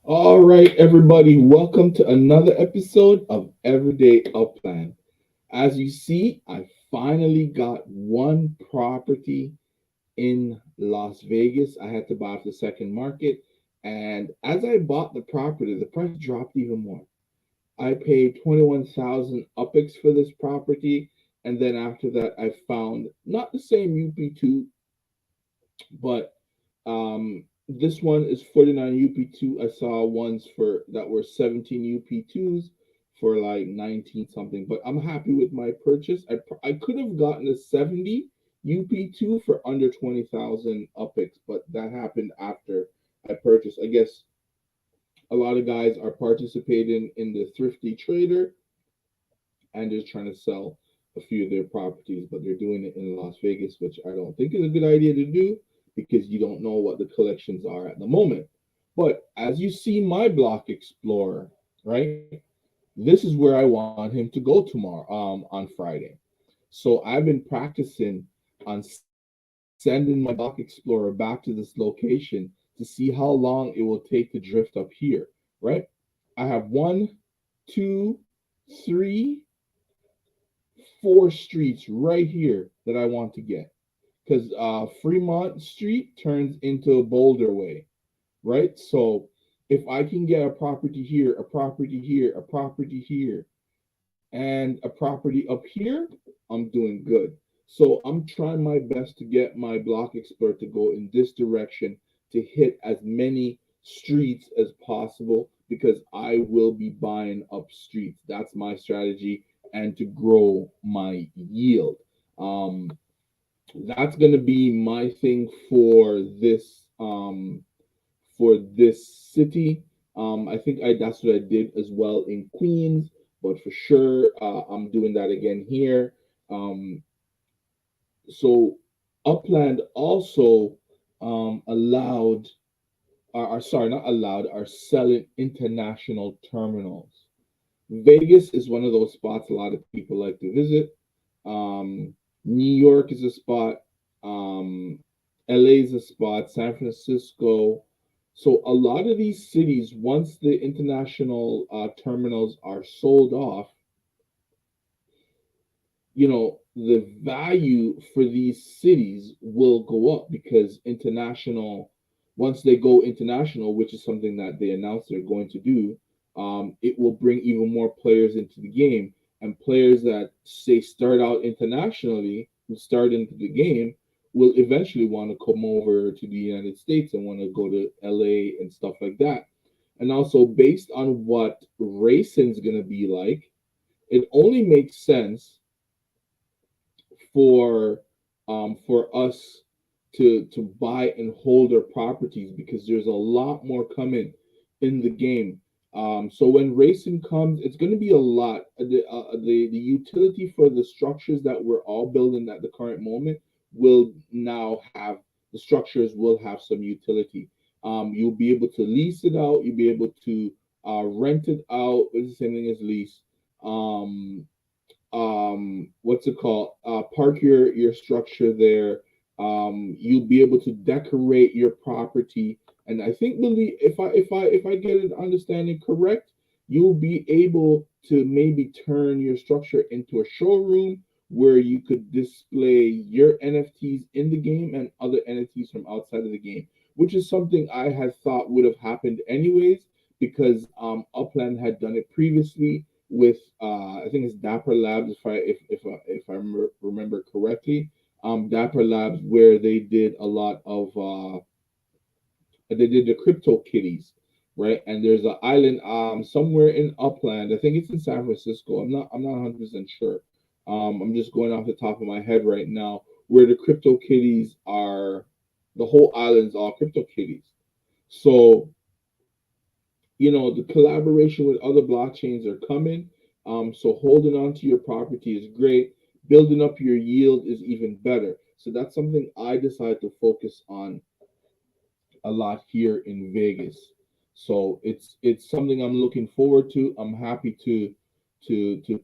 All right, everybody, welcome to another episode of Everyday Upland. As you see, I finally got one property in Las Vegas. I had to buy off the second market, and as I bought the property, the price dropped even more. I paid 21,000 UPEX for this property, and then after that, I found not the same UP2, but this one is 49 UP2. I saw ones for that were 17 UP2s for like 19 something, but I'm happy with my purchase. I could have gotten a 70 UP2 for under 20,000 UPIX, but that happened after I purchased. I guess a lot of guys are participating in the thrifty trader and just trying to sell a few of their properties, but they're doing it in Las Vegas, which I don't think is a good idea to do because you don't know what the collections are at the moment. But as you see my block explorer, right? This is where I want him to go tomorrow, on Friday. So I've been practicing on sending my block explorer back to this location to see how long it will take to drift up here, right? I have one, two, three, four streets right here that I want to get because Fremont Street turns into Boulder Way, right? So if I can get a property here, a property here, a property here, and a property up here, I'm doing good. So I'm trying my best to get my block expert to go in this direction to hit as many streets as possible because I will be buying up streets. That's my strategy and to grow my yield. Um, that's gonna be my thing for this city. I think that's what I did as well in Queens, but for sure I'm doing that again here. Um, so Upland also allowed, are sorry, not allowed, are selling international terminals. Vegas is one of those spots a lot of people like to visit. Um, New York is a spot. Um, LA is a spot. San Francisco. So a lot of these cities, once the international terminals are sold off, the value for these cities will go up because international, once they go international, which is something that they announced they're going to do, it will bring even more players into the game. And players that say start out internationally, who start into the game, will eventually want to come over to the United States and want to go to LA and stuff like that. And also, based on what racing's going to be like, it only makes sense for for us to buy and hold our properties because there's a lot more coming in the game. So when racing comes, it's going to be a lot. The utility for the structures that we're all building at the current moment will now have the structures will have some utility. You'll be able to lease it out. You'll be able to rent it out. It's the same thing as lease. Um, what's it called, park your structure there. You'll be able to decorate your property, and I think, believe, if I get an understanding correct, you'll be able to maybe turn your structure into a showroom where you could display your NFTs in the game and other NFTs from outside of the game, which is something I had thought would have happened anyways because Upland had done it previously with I think it's Dapper Labs if I remember correctly. Dapper Labs where they did a lot of they did the crypto kitties, right? And there's an island somewhere in Upland. I think it's in San Francisco. I'm not 100% sure. I'm just going off the top of my head right now where the crypto kitties are. The whole island's all crypto kitties. So the collaboration with other blockchains are coming. So holding on to your property is great. Building up your yield is even better. So that's something I decided to focus on a lot here in Vegas. So it's something I'm looking forward to. I'm happy to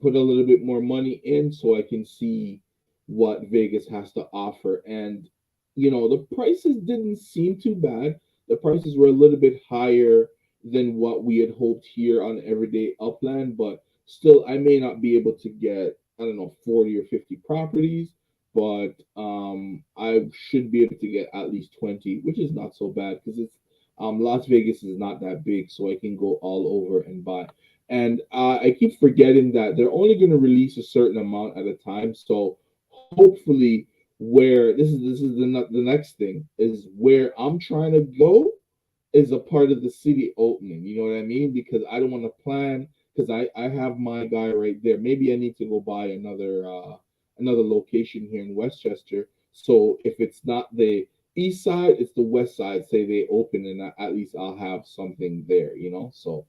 put a little bit more money in so I can see what Vegas has to offer. And the prices didn't seem too bad. The prices were a little bit higher than what we had hoped here on Everyday Upland, but still, I may not be able to get, I don't know, 40 or 50 properties, but I should be able to get at least 20, which is not so bad because it's Las Vegas is not that big, so I can go all over and buy. And I keep forgetting that they're only going to release a certain amount at a time. So hopefully, where this is the next thing is where I'm trying to go is a part of the city opening. You know what I mean? Because I don't want to plan because I have my guy right there. Maybe I need to go buy another location here in Westchester. So if it's not the east side, it's the west side. Say they open, and at least I'll have something there. So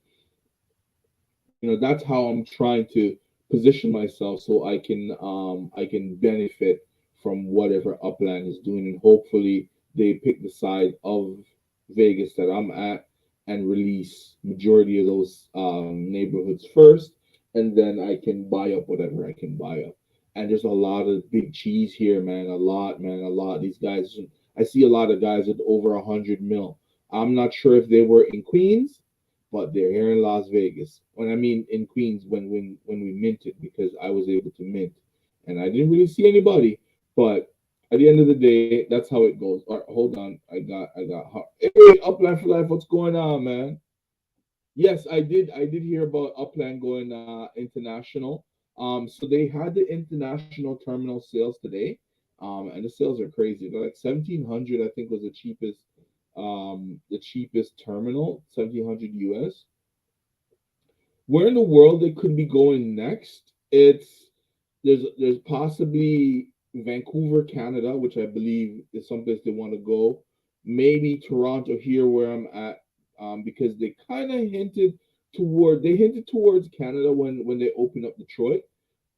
that's how I'm trying to position myself so I can benefit from whatever Upland is doing, and hopefully they pick the side of Vegas that I'm at and release majority of those neighborhoods first, and then I can buy up whatever I can buy up. And there's a lot of big cheese here, man. A lot, man. A lot. These guys, I see a lot of guys with over 100 mil. I'm not sure if they were in Queens, but they're here in Las Vegas. When I mean in Queens, when we minted, because I was able to mint, and I didn't really see anybody. But at the end of the day, that's how it goes. All right, hold on, Hey, Upland for life, what's going on, man? Yes, I did hear about Upland going international. So they had the international terminal sales today, and the sales are crazy. They're like 1,700. I think was the cheapest terminal, 1,700 US. Where in the world they could be going next? There's possibly Vancouver, Canada, which I believe is someplace they want to go. Maybe Toronto here where I'm at, because they hinted towards Canada when they opened up Detroit.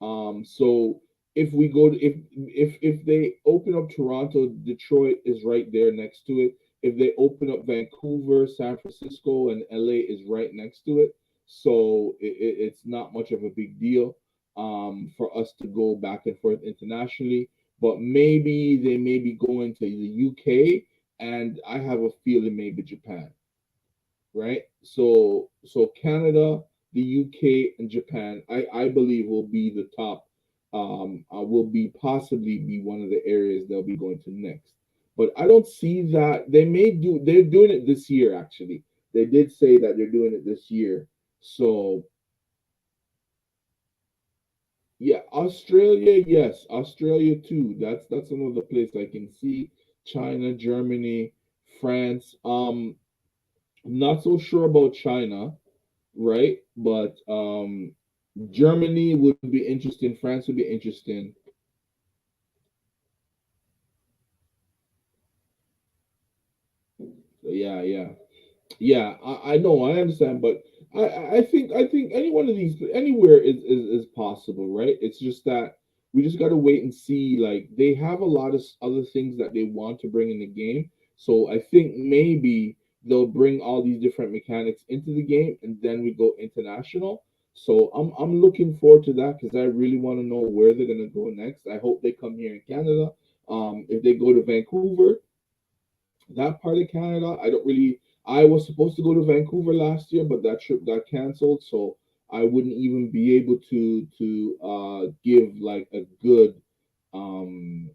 So if we go to if they open up Toronto, Detroit is right there next to it. If they open up Vancouver, San Francisco, and LA is right next to it. So it's not much of a big deal for us to go back and forth internationally. But maybe they may be going to the UK, and I have a feeling maybe Japan, right? So Canada, the UK, and Japan, I believe will be the top. Will be possibly be one of the areas they'll be going to next. But I don't see that they may do. They're doing it this year. Actually, they did say that they're doing it this year. So yeah, Australia, yes, Australia too. That's another place I can see. China, Germany, France. I'm not so sure about China, right? But Germany would be interesting. France would be interesting. So yeah, yeah. Yeah, I know, I understand, but I think any one of these anywhere is possible, right? It's just that we just got to wait and see. Like they have a lot of other things that they want to bring in the game, so I think maybe they'll bring all these different mechanics into the game, and then we go international. So I'm looking forward to that because I really want to know where they're gonna go next. I hope they come here in Canada. If they go to Vancouver, that part of Canada, I don't really. I was supposed to go to Vancouver last year, but that trip got canceled, so I wouldn't even be able to give like a good um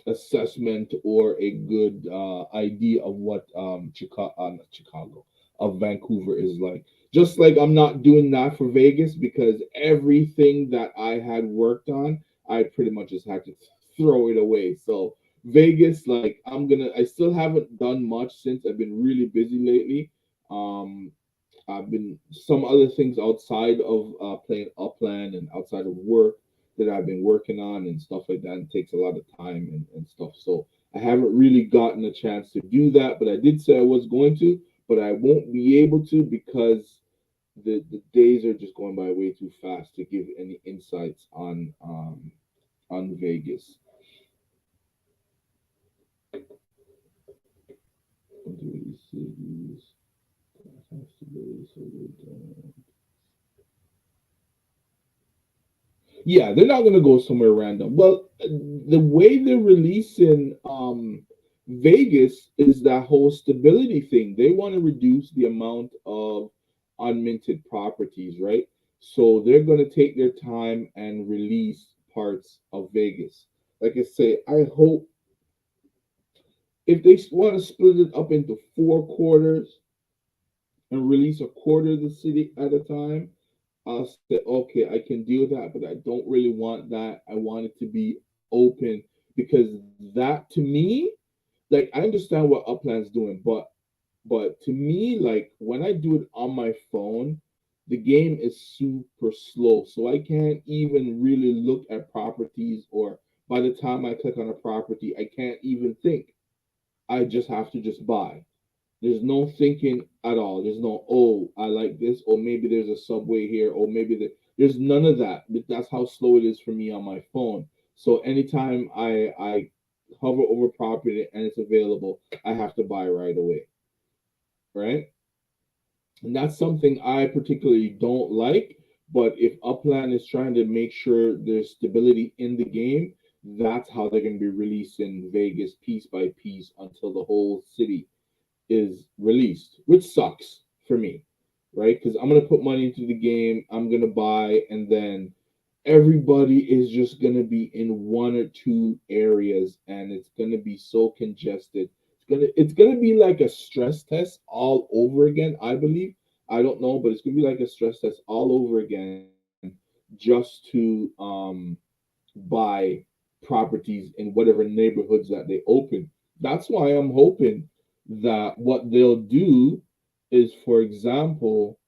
assessment or a good idea of what Chicago of Vancouver is like. Just like I'm not doing that for Vegas because everything that I had worked on, I pretty much just had to throw it away. So Vegas, like I still haven't done much since I've been really busy lately. Um, I've been some other things outside of playing Upland and outside of work that I've been working on and stuff like that. And it takes a lot of time and stuff. So I haven't really gotten a chance to do that, but I did say I was going to, but I won't be able to because the days are just going by way too fast to give any insights on Vegas. Into cities, yeah, they're not gonna go somewhere random. Well, the way they're releasing Vegas is that whole stability thing. They want to reduce the amount of unminted properties, right? So they're going to take their time and release parts of Vegas. Like I say, I hope if they want to split it up into four quarters and release a quarter of the city at a time, I'll say, okay, I can deal with that, but I don't really want that. I want it to be open because that to me, like I understand what Upland's doing, but to me, like when I do it on my phone, the game is super slow. So I can't even really look at properties, or by the time I click on a property, I can't even think. I just have to just buy. There's no thinking at all. There's no, oh, I like this, or maybe there's a subway here, or maybe there's none of that. That's how slow it is for me on my phone. So anytime I hover over property and it's available, I have to buy right away, right? And that's something I particularly don't like. But if Upland is trying to make sure there's stability in the game, that's how they're going to be releasing Vegas piece by piece until the whole city is released, which sucks for me, right? Because I'm gonna put money into the game, I'm gonna buy, and then everybody is just gonna be in one or two areas, and it's gonna be so congested. It's gonna be like a stress test all over again. I believe. I don't know, but it's gonna be like a stress test all over again, just to buy properties in whatever neighborhoods that they open. That's why I'm hoping that what they'll do is, for example,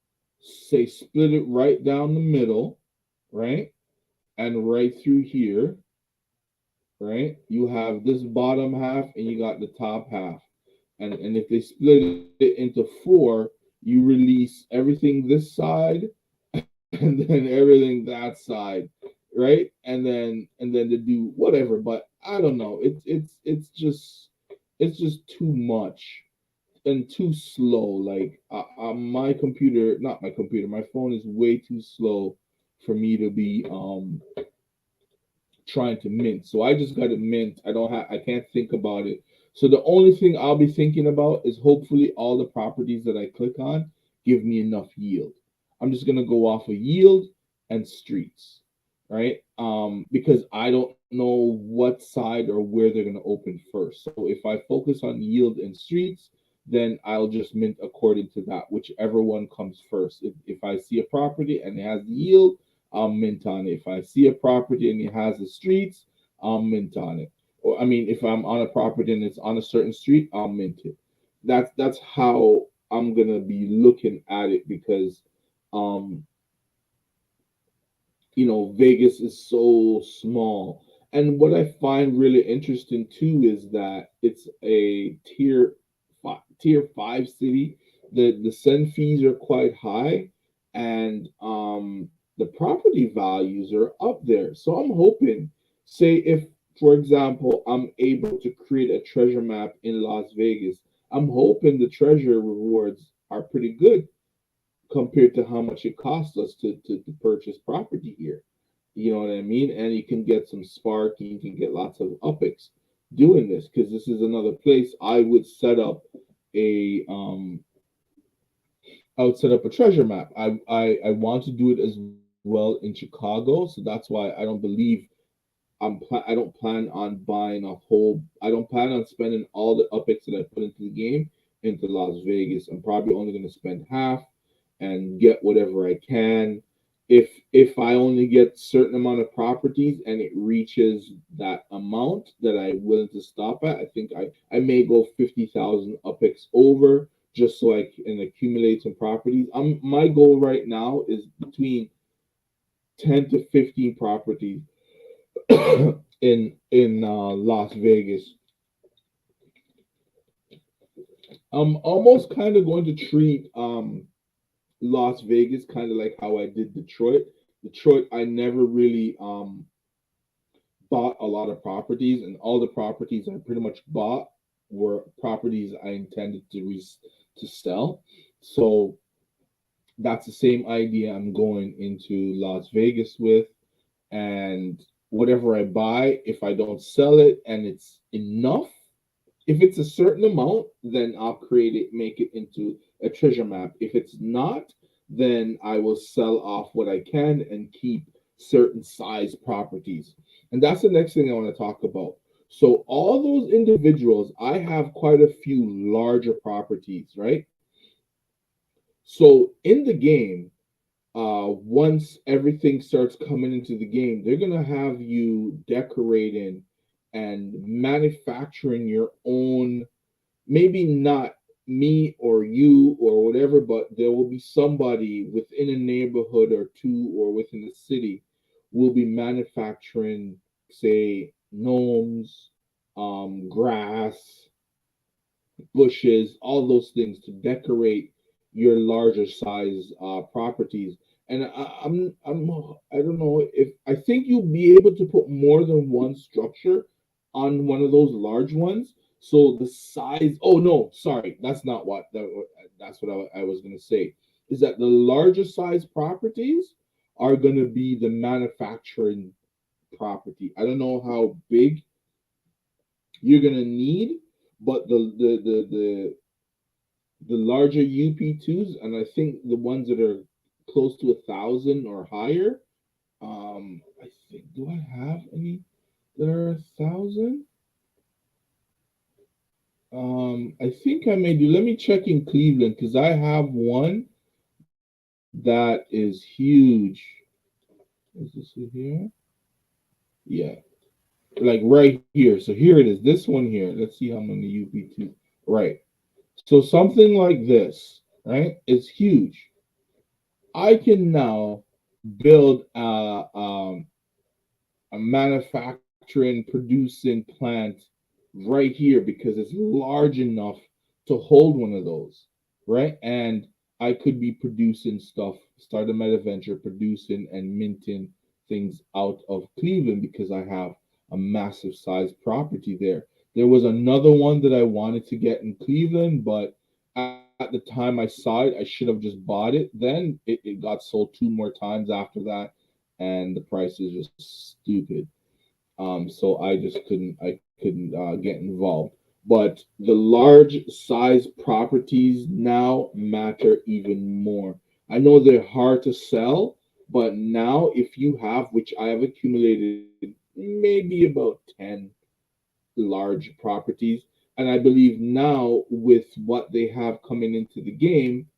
say split it right down the middle, right? And right through here, right? You have this bottom half and you got the top half. And if they split it into four, you release everything this side and then everything that side, right? And then to do whatever. But I don't know. It's just too much and too slow. Like my computer, not my computer, my phone is way too slow for me to be trying to mint. So I just got to mint. I can't think about it. So the only thing I'll be thinking about is hopefully all the properties that I click on give me enough yield. I'm just gonna go off of yield and streets, right? Because I don't know what side or where they're gonna open first. So if I focus on yield and streets, then I'll just mint according to that, whichever one comes first. If I see a property and it has the yield, I'll mint on it. If I see a property and it has the streets, I'll mint on it. Or I mean, if I'm on a property and it's on a certain street, I'll mint it. That's how I'm gonna be looking at it because um Vegas is so small. And what I find really interesting too is that it's a tier 5 city. The send fees are quite high, and the property values are up there. So I'm hoping, say if for example I'm able to create a treasure map in Las Vegas, I'm hoping the treasure rewards are pretty good compared to how much it costs us to purchase property here. You know what I mean? And you can get some spark, you can get lots of upics doing this because this is another place I would set up a treasure map. I want to do it as well in Chicago, so that's why I don't believe I don't plan on buying a whole. I don't plan on spending all the upics that I put into the game into Las Vegas. I'm probably only going to spend half and get whatever I can. If I only get certain amount of properties and it reaches that amount that I'm willing to stop at, I think I may go 50,000 upics over just so I can accumulate some properties. My goal right now is between 10 to 15 properties in Las Vegas. I'm almost kind of going to treat Las Vegas kind of like how I did Detroit. Detroit, I never really bought a lot of properties, and all the properties I pretty much bought were properties I intended to sell. So that's the same idea I'm going into Las Vegas with, and whatever I buy, if I don't sell it and it's enough, If it's a certain amount, then I'll create it, make it into a treasure map. If it's not, then I will sell off what I can and keep certain size properties. And that's the next thing I want to talk about. So, all those individuals, I have quite a few larger properties, right? So, in the game, once everything starts coming into the game, they're gonna have you decorating and manufacturing your own, maybe not me or you or whatever, but there will be somebody within a neighborhood or two or within the city will be manufacturing, say, gnomes, grass, bushes, all those things to decorate your larger size properties. And I don't know if I think you'll be able to put more than one structure on one of those large ones. So the size. Oh no, sorry, that's not what that's what I was gonna say. Is that the larger size properties are gonna be the manufacturing property. I don't know how big you're gonna need, but the larger UP2s, and I think the ones that are close to 1,000 or higher. I think, do I have any that are 1,000? I think I may do. Let me check in Cleveland because I have one that is huge. Is this it here? Yeah, like right here. So here it is. This one here. Let's see how many UP2. Right. So something like this, right? It's huge. I can now build a manufacturing producing plant right here because it's large enough to hold one of those, right? And I could be producing stuff, start a meta venture, producing and minting things out of Cleveland because I have a massive size property there. There was another one that I wanted to get in Cleveland, but at the time I saw it, I should have just bought it. Then it got sold two more times after that, and the price is just stupid. So I couldn't get involved. But the large size properties now matter even more. I know they're hard to sell, but now if you have, which I have accumulated, maybe about 10 large properties, and I believe now with what they have coming into the game,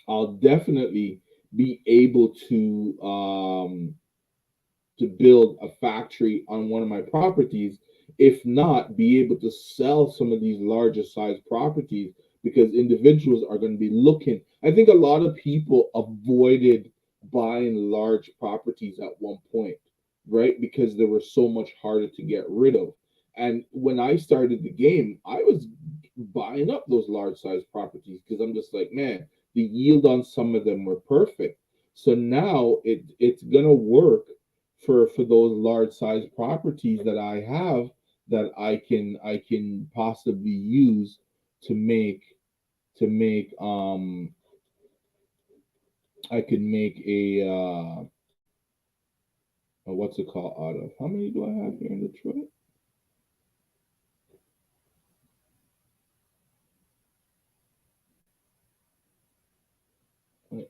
I'll definitely be able to build a factory on one of my properties. If not, be able to sell some of these larger size properties because individuals are going to be looking. I think a lot of people avoided buying large properties at one point, right? Because they were so much harder to get rid of. And when I started the game, I was buying up those large size properties because I'm just like, man, the yield on some of them were perfect. So now it's gonna work for those large size properties that I have that I can possibly use to make to make I could make a what's it called out of. How many do I have here in Detroit?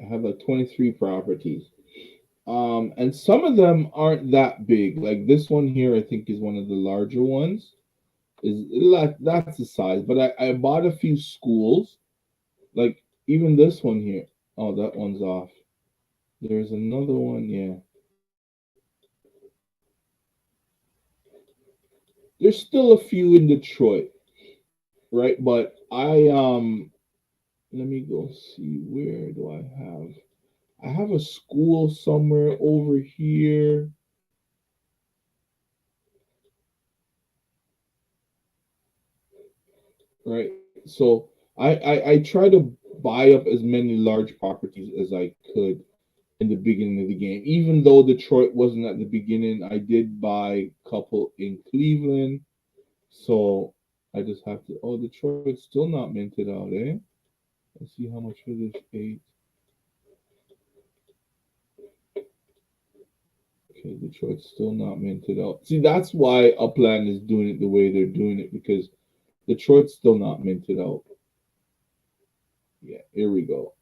I have like 23 properties. And some of them aren't that big. Like this one here, I think is one of the larger ones. Is like that's the size. But I bought a few schools. Like even this one here. Oh, that one's off. There's another one. Yeah, there's still a few in Detroit, right? But let me go see where do I have. I have a school somewhere over here, right? So I try to buy up as many large properties as I could in the beginning of the game. Even though Detroit wasn't at the beginning, I did buy a couple in Cleveland. So I just have to. Oh, Detroit's still not minted out, eh? Let's see how much for this eight. Okay, Detroit's still not minted out. See, that's why Upland is doing it the way they're doing it because Detroit's still not minted out. Yeah, here we go.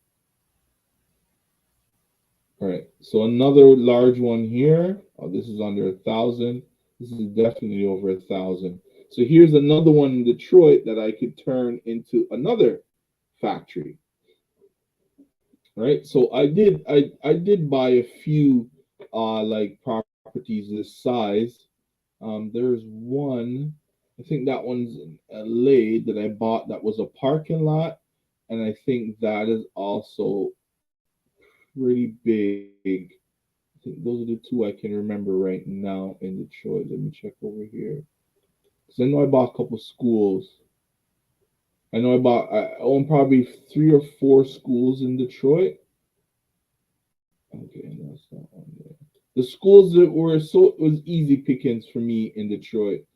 All right, so another large one here. Oh, this is under 1,000. This is definitely over 1,000. So here's another one in Detroit that I could turn into another factory. Right. So I did buy a few like properties this size. There's one, I think that one's in LA that I bought that was a parking lot, and I think that is also pretty big. I think those are the two I can remember right now in Detroit. Let me check over here. Because I know I bought a couple schools. I own probably three or four schools in Detroit. Okay, that's not on there. The schools that were so it was easy pickings for me in Detroit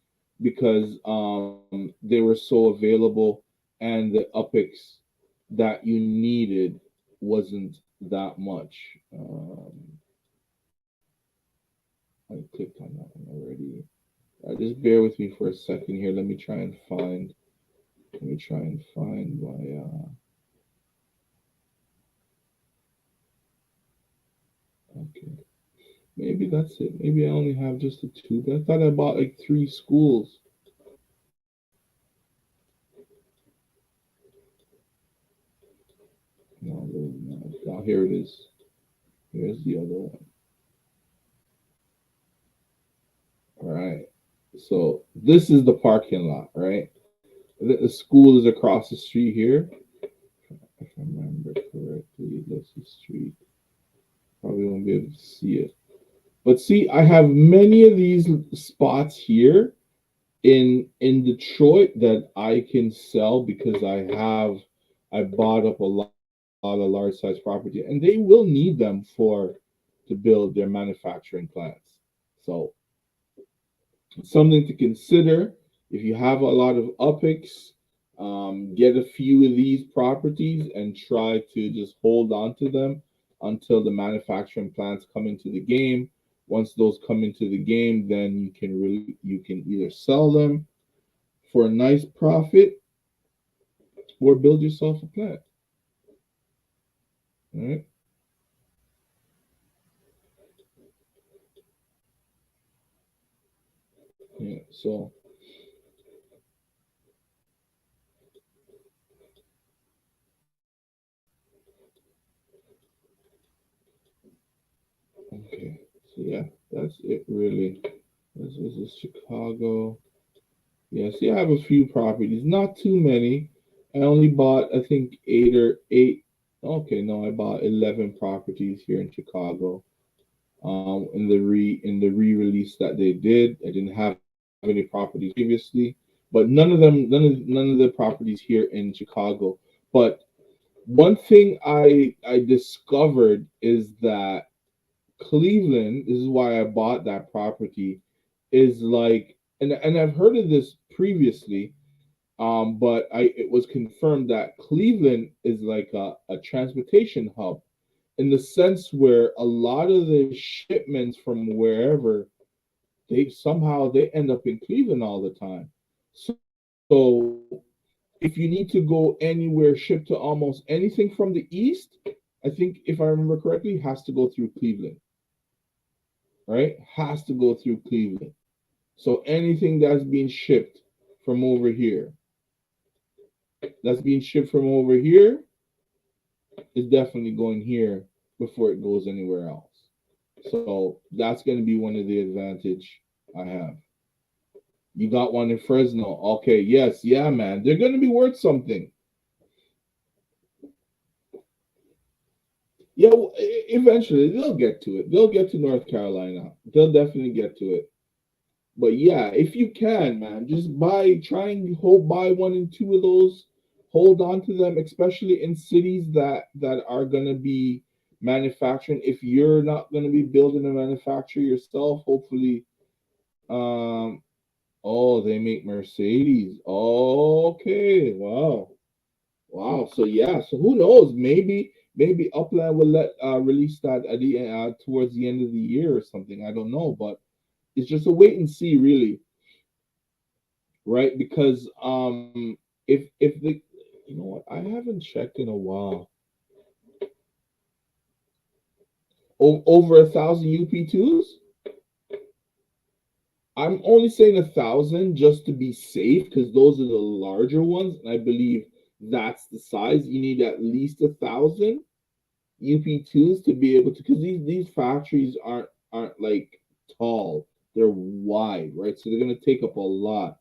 because they were so available and the UPIX that you needed wasn't that much. I clicked on that one already. Just bear with me for a second here. Let me try and find my okay. Maybe that's it. Maybe I only have just the two, but I thought I bought like three schools. No, no. Oh, here it is. Here's the other one. All right. So this is the parking lot, right? The school is across the street here. If I remember correctly, that's the street. Probably won't be able to see it. But see, I have many of these spots here in Detroit that I can sell because I bought up a lot of large size property, and they will need them to build their manufacturing plants. So it's something to consider. If you have a lot of UPIX, get a few of these properties and try to just hold on to them until the manufacturing plants come into the game. Once those come into the game, then you can either sell them for a nice profit or build yourself a plant. All right. Yeah. So okay. So yeah, that's it really. This is Chicago. Yeah, see, I have a few properties, not too many. I only bought, I think, eight or eight. Okay, no, I bought 11 properties here in Chicago. In the re-release that they did, I didn't have any properties previously, but none of the properties here in Chicago. But one thing I discovered is that Cleveland, this is why I bought that property, is like, and I've heard of this previously, but I it was confirmed that Cleveland is like a transportation hub in the sense where a lot of the shipments from wherever they end up in Cleveland all the time. So if you need to go anywhere, ship to almost anything from the east, I think if I remember correctly, has to go through Cleveland, right? Has to go through Cleveland. So anything that's being shipped from over here, that's being shipped from over here, is definitely going here before it goes anywhere else. So that's going to be one of the advantage I have. You got one in Fresno. Okay, yes, yeah, man. They're going to be worth something. Yeah, eventually they'll get to it. They'll get to North Carolina. They'll definitely get to it. But yeah, if you can, man, just try and buy one and two of those. Hold on to them, especially in cities that are gonna be manufacturing. If you're not gonna be building a manufacturer yourself, hopefully, um, oh, they make Mercedes. Okay, wow. Wow. So yeah. So who knows? Maybe Upland will let release that at the towards the end of the year or something. I don't know, but it's just a wait and see, really, right? Because if the you know what, I haven't checked in a while. Over 1,000 UP2s. I'm only saying 1,000 just to be safe because those are the larger ones, and I believe that's the size. You need at least 1,000 UP2s to be able to, because these factories aren't like tall; they're wide, right? So they're gonna take up a lot.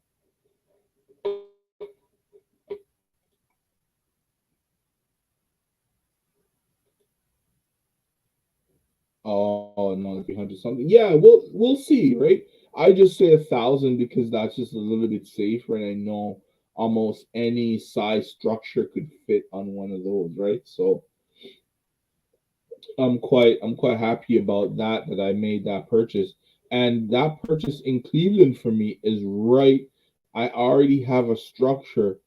Oh no, 300 something. Yeah, we'll see, right? I just say 1,000 because that's just a little bit safer, and I know almost any size structure could fit on one of those, right? So I'm quite happy about that I made that purchase. And that purchase in Cleveland for me is right. I already have a structure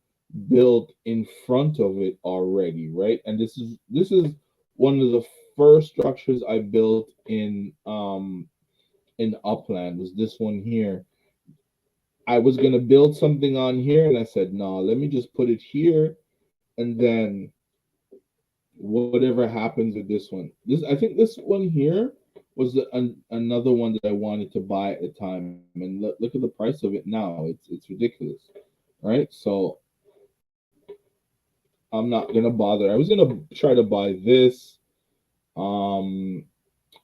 built in front of it already, right? And this is one of the first structures I built in Upland was this one here. I was gonna build something on here and I said, no, let me just put it here and then whatever happens with this one. This I think this one here was another one that I wanted to buy at the time, and look at the price of it now. It's ridiculous, right? So I'm not gonna bother. I was gonna try to buy this. Um,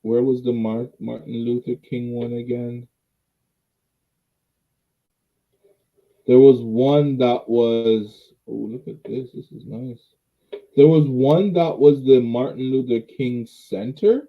where was the Martin Luther King one again? There was one that was. Oh, look at this. This is nice. There was one that was the Martin Luther King Center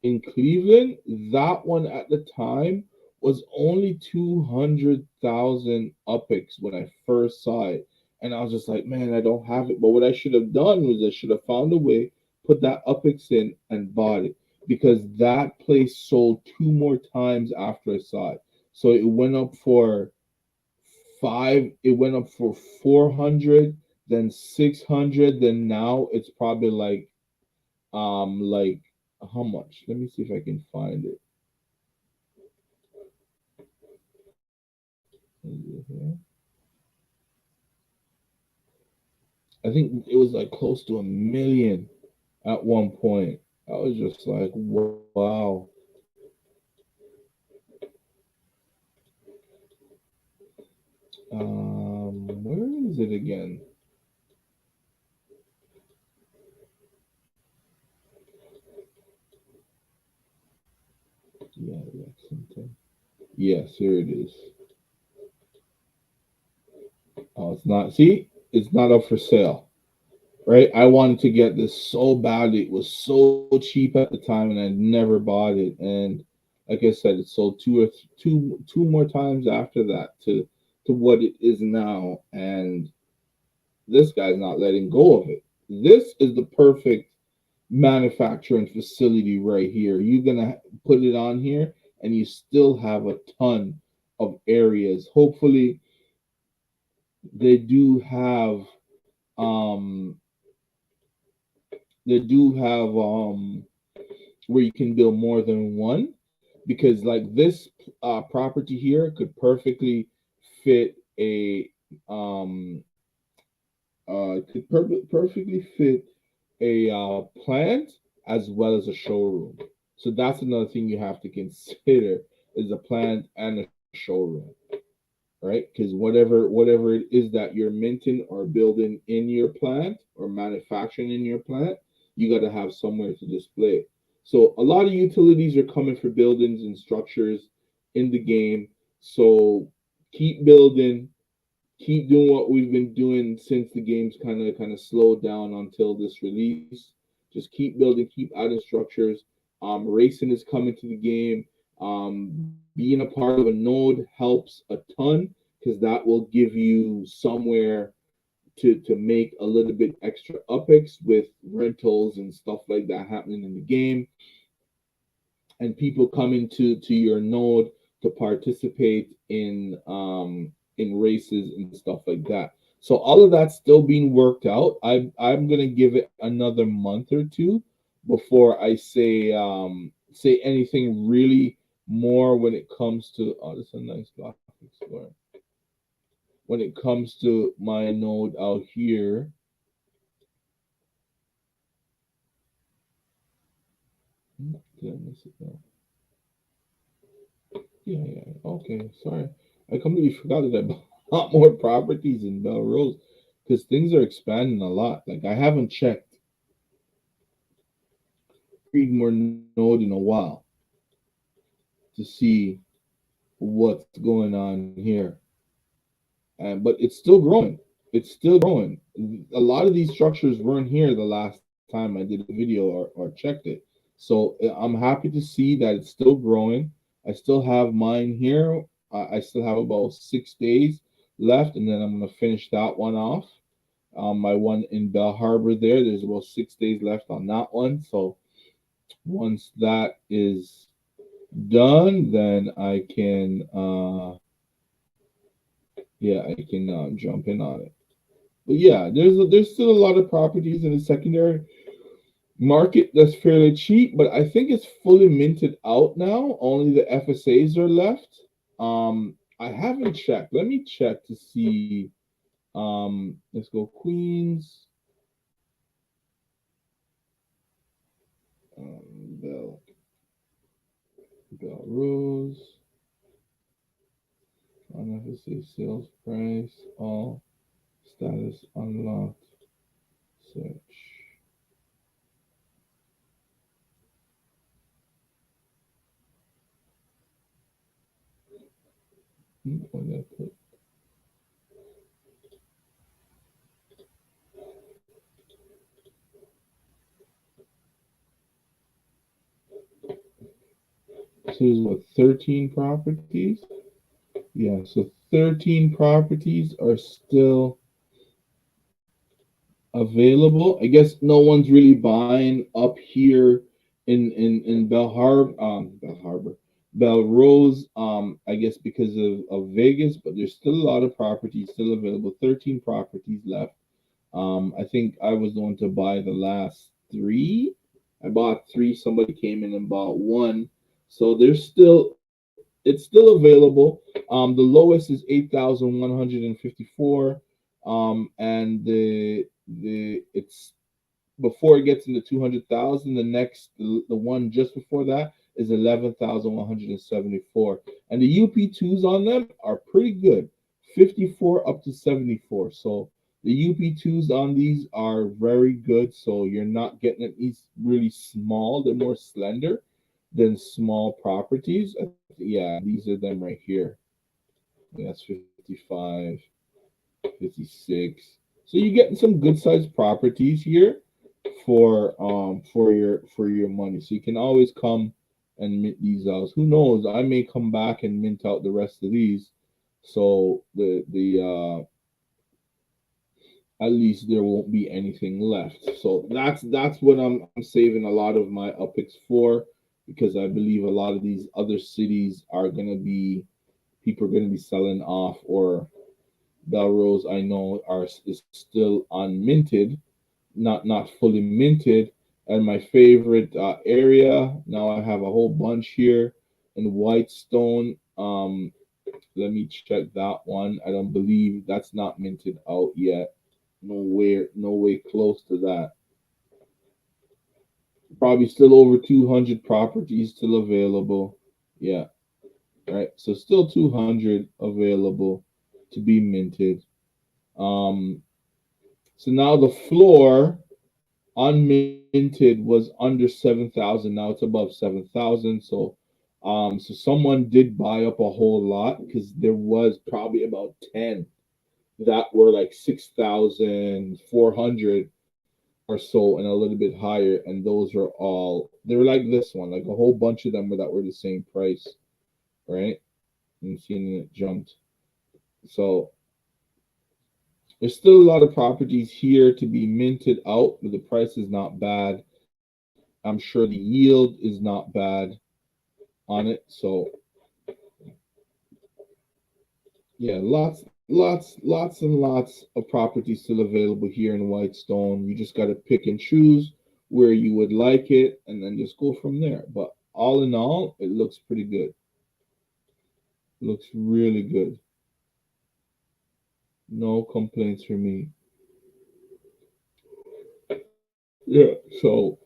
in Cleveland. That one at the time was only 200,000 UPIX when I first saw it. And I was just like, man, I don't have it. But what I should have done was I should have found a way, put that UPIX in, and bought it because that place sold two more times after I saw it. So it went up for it went up for 400, then 600, then now it's probably like how much? Let me see if I can find it. Is it here? I think it was like close to a million at one point. I was just like, wow. Where is it again? Yeah, Lexington. Yes, here it is. Oh, it's not. See, it's not up for sale, right? I wanted to get this so badly. It was so cheap at the time, and I never bought it. And like I said, it sold two more times after that to what it is now. And this guy's not letting go of it. This is the perfect manufacturing facility right here. You're gonna put it on here, and you still have a ton of areas. Hopefully, they do have um they do have where you can build more than one because like this property here could perfectly fit a um perfectly fit a plant as well as a showroom. So that's another thing you have to consider is a plant and a showroom, right? Because whatever it is that you're minting or building in your plant or manufacturing in your plant, you got to have somewhere to display it. So a lot of utilities are coming for buildings and structures in the game. So keep building, keep doing what we've been doing since the game's kind of slowed down until this release. Just keep building, keep adding structures. Racing is coming to the game. Being a part of a node helps a ton because that will give you somewhere to make a little bit extra upix with rentals and stuff like that happening in the game and people coming to your node to participate in races and stuff like that. So all of that's still being worked out. I'm gonna give it another month or two before I say anything really more when it comes to, oh, this is a nice Gothic Explorer. When it comes to my node out here. Did I miss it? No. Yeah, yeah. Okay, sorry. I completely forgot that I bought a lot more properties in Belrose because things are expanding a lot. Like I haven't checked Creedmoor node in a while to see what's going on here. But it's still growing. It's still growing. A lot of these structures weren't here the last time I did a video or checked it. So I'm happy to see that it's still growing. I still have mine here. I still have about 6 days left, and then I'm gonna finish that one off. My one in Bell Harbor there. There's about 6 days left on that one. So once that is done, then I can yeah, I can jump in on it. But yeah, there's still a lot of properties in the secondary market that's fairly cheap, but I think it's fully minted out now. Only the FSAs are left. I haven't checked. Let me check to see. Let's go Queens. Bell Bell Rose. On FSA sales price. All status unlocked. Search. What did I put? So there's what, 13 properties? Yeah, so 13 properties are still available. I guess no one's really buying up here in Bell Harbor, Bell Rose. I guess because of Vegas, but there's still a lot of properties still available. 13 properties left. I think I was the one to buy the last three. I bought three. Somebody came in and bought one. So there's still it's still available. The lowest is 8,154. And the it's before it gets into 200,000. The next the one just before that is 11,174. And the UP2s on them are pretty good, 54 up to 74. So the UP2s on these are very good. So you're not getting these really small; they're more slender than small properties. Yeah, these are them right here. That's 55, 56. So you're getting some good sized properties here for your money. So you can always come and mint these out. Who knows? I may come back and mint out the rest of these. So the at least there won't be anything left. So that's what I'm saving a lot of my upics for, because I believe a lot of these other cities are gonna be people are gonna be selling off, or Belrose I know are is still unminted, not fully minted. And my favorite area now, I have a whole bunch here in Whitestone. Let me check that one. I don't believe that's not minted out yet. Nowhere, no way close to that. Probably still over 200 properties still available. Yeah, right. So still 200 available to be minted. Um, so now the floor unminted was under 7,000. Now it's above 7,000. So someone did buy up a whole lot, because there was probably about 10 that were like 6,400 or so and a little bit higher, and those are all they were like this one, like a whole bunch of them were that were the same price, right? And seeing it jumped. So there's still a lot of properties here to be minted out, but the price is not bad. I'm sure the yield is not bad on it. So yeah, lots lots and lots of property still available here in Whitestone. You just got to pick and choose where you would like it, and then just go from there. But all in all, it looks pretty good. Looks really good. No complaints from me. Yeah. So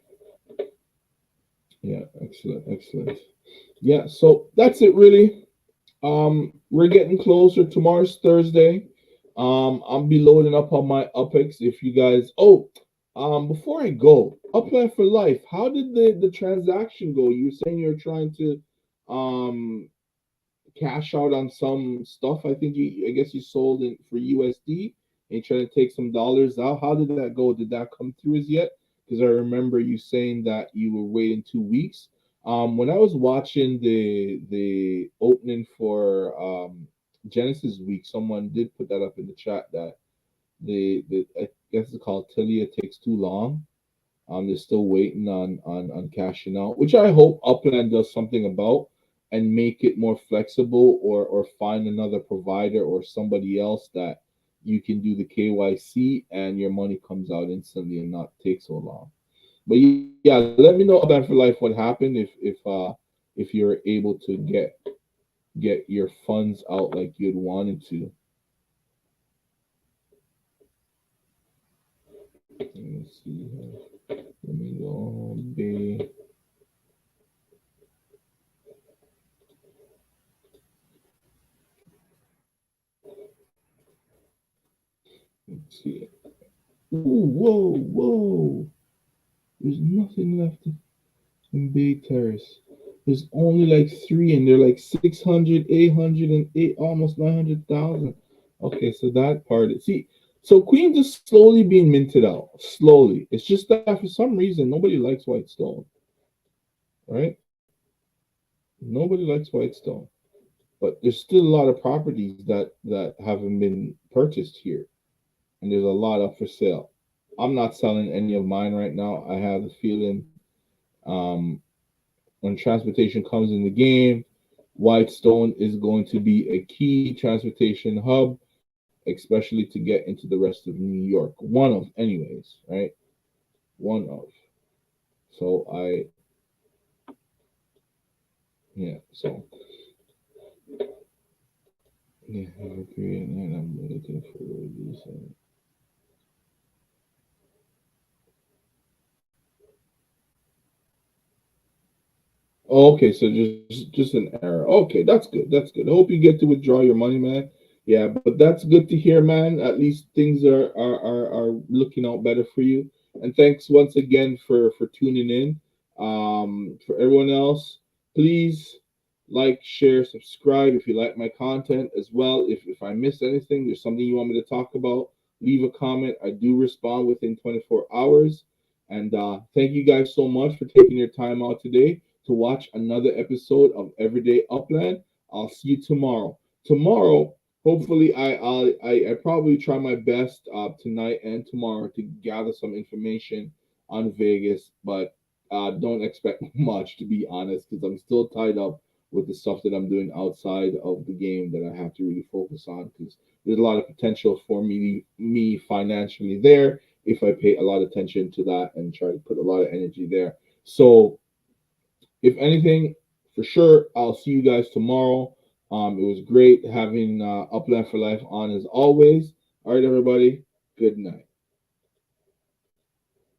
yeah, excellent, excellent. Yeah. So that's it, really. We're getting closer. Tomorrow's Thursday. I'll be loading up on my UPEX. If you guys, before I go, Upland for Life. How did the transaction go? You were saying you're trying to, um, cash out on some stuff. I guess you sold it for USD and you're trying to take some dollars out. How did that go? Did that come through as yet? Because I remember you saying that you were waiting 2 weeks. When I was watching the opening for Genesis Week, someone did put that up in the chat that the I guess it's called Tilia takes too long. They're still waiting on cashing out, which I hope Upland does something about and make it more flexible, or find another provider or somebody else that you can do the KYC and your money comes out instantly and not take so long. But yeah, let me know Upland for Life what happened if you're able to get your funds out like you'd wanted to. Let me see here. Let me go. Let's see. Ooh, whoa, whoa. There's nothing left in Bay Terrace. There's only like three, and they're like 600, 808, almost 900,000. Okay, so that part. See, so Queens is slowly being minted out. Slowly. It's just that for some reason, nobody likes Whitestone, right? Nobody likes Whitestone. But there's still a lot of properties that haven't been purchased here, and there's a lot up for sale. I'm not selling any of mine right now. I have the feeling, um, when transportation comes in the game, Whitestone is going to be a key transportation hub, especially to get into the rest of New York. One of, anyways, right? One of. So yeah. So yeah, I agree, and I'm looking for these. Oh, okay, so just an error. Okay, that's good. That's good. I hope you get to withdraw your money, man. Yeah, but that's good to hear, man. At least things are looking out better for you. And thanks once again for tuning in. For everyone else, please like, share, subscribe if you like my content as well. If I missed anything, there's something you want me to talk about, leave a comment. I do respond within 24 hours. And thank you guys so much for taking your time out today to watch another episode of Everyday Upland. I'll see you tomorrow. Tomorrow, hopefully, I probably try my best tonight and tomorrow to gather some information on Vegas, but don't expect much to be honest, because I'm still tied up with the stuff that I'm doing outside of the game that I have to really focus on. Because there's a lot of potential for me financially there if I pay a lot of attention to that and try to put a lot of energy there. So if anything, for sure, I'll see you guys tomorrow. It was great having Upland for Life on as always. All right, everybody. Good night.